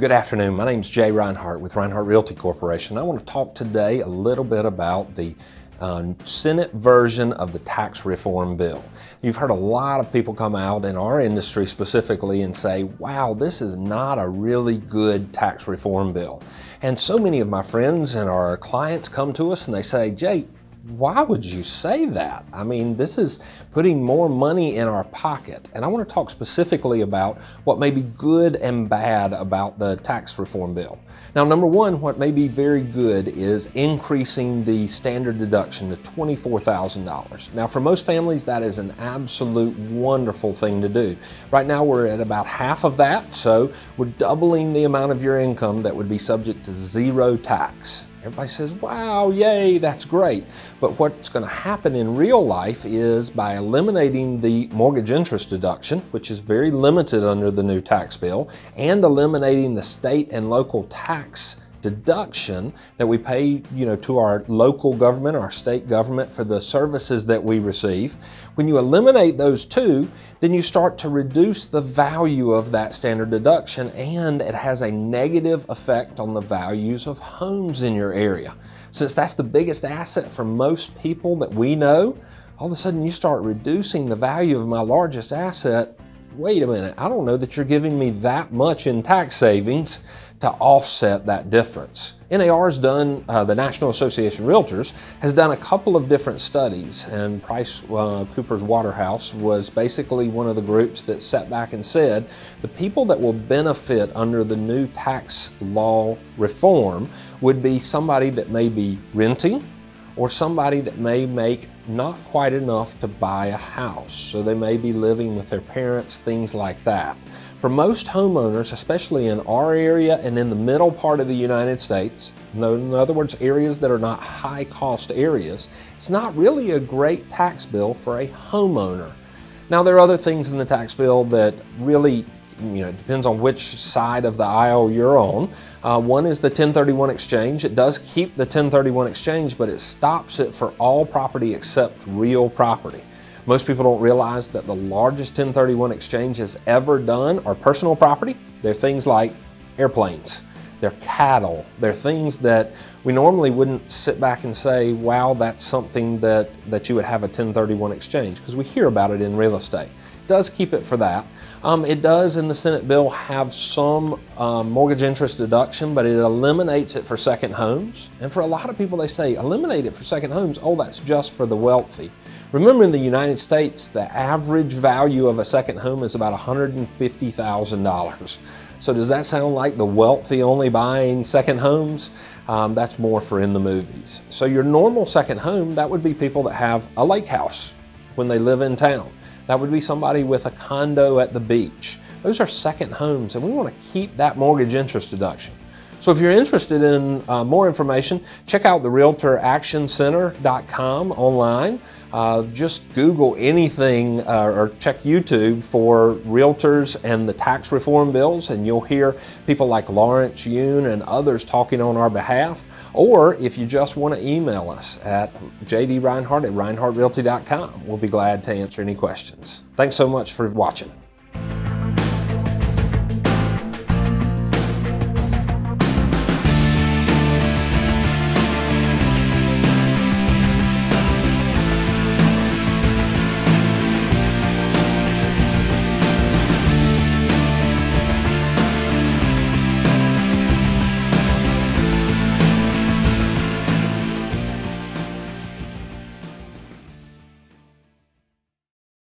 Good afternoon. My name is Jay Rinehart with Rinehart Realty Corporation. I want to talk today a little bit about the Senate version of the tax reform bill. You've heard a lot of people come out in our industry specifically and say, wow, this is not a really good tax reform bill. And so many of my friends and our clients come to us and they say, Jay, why would you say that? I mean, this is putting more money in our pocket. And I want to talk specifically about what may be good and bad about the tax reform bill. Now, number one, what may be very good is increasing the standard deduction to $24,000. Now, for most families, that is an absolute wonderful thing to do. Right now, we're at about half of that, so we're doubling the amount of your income that would be subject to zero tax. Everybody says, wow, yay, that's great. But what's going to happen in real life is by eliminating the mortgage interest deduction, which is very limited under the new tax bill, and eliminating the state and local tax deduction that we pay, to our local government, our state government for the services that we receive. When you eliminate those two, then you start to reduce the value of that standard deduction, and it has a negative effect on the values of homes in your area. Since that's the biggest asset for most people that we know, all of a sudden you start reducing the value of my largest asset. Wait a minute, I don't know that you're giving me that much in tax savings to offset that difference. NAR's done, the National Association of Realtors has done a couple of different studies, and PriceCoopers Waterhouse was basically one of the groups that sat back and said the people that will benefit under the new tax law reform would be somebody that may be renting, or somebody that may make not quite enough to buy a house. So they may be living with their parents, things like that. For most homeowners, especially in our area and in the middle part of the United States, in other words, areas that are not high cost areas, it's not really a great tax bill for a homeowner. Now, there are other things in the tax bill that really, it depends on which side of the aisle you're on. One is the 1031 exchange. It does keep the 1031 exchange, but it stops it for all property except real property. Most people don't realize that the largest 1031 exchanges ever done are personal property. They're things like airplanes, they're cattle, they're things that we normally wouldn't sit back and say, wow, that's something that you would have a 1031 exchange, because we hear about it in real estate. It does keep it for that. It does in the Senate bill have some mortgage interest deduction, but it eliminates it for second homes. And for a lot of people, they say, eliminate it for second homes. Oh, that's just for the wealthy. Remember, in the United States, the average value of a second home is about $150,000. So does that sound like the wealthy only buying second homes? That's more for in the movies. So your normal second home, that would be people that have a lake house when they live in town. That would be somebody with a condo at the beach. Those are second homes, and we want to keep that mortgage interest deduction. So if you're interested in more information, check out the realtoractioncenter.com online. Just Google anything or check YouTube for realtors and the tax reform bills, and you'll hear people like Lawrence Yoon and others talking on our behalf. Or if you just want to email us at jdrinehart@rinehartrealty.com, we'll be glad to answer any questions. Thanks so much for watching.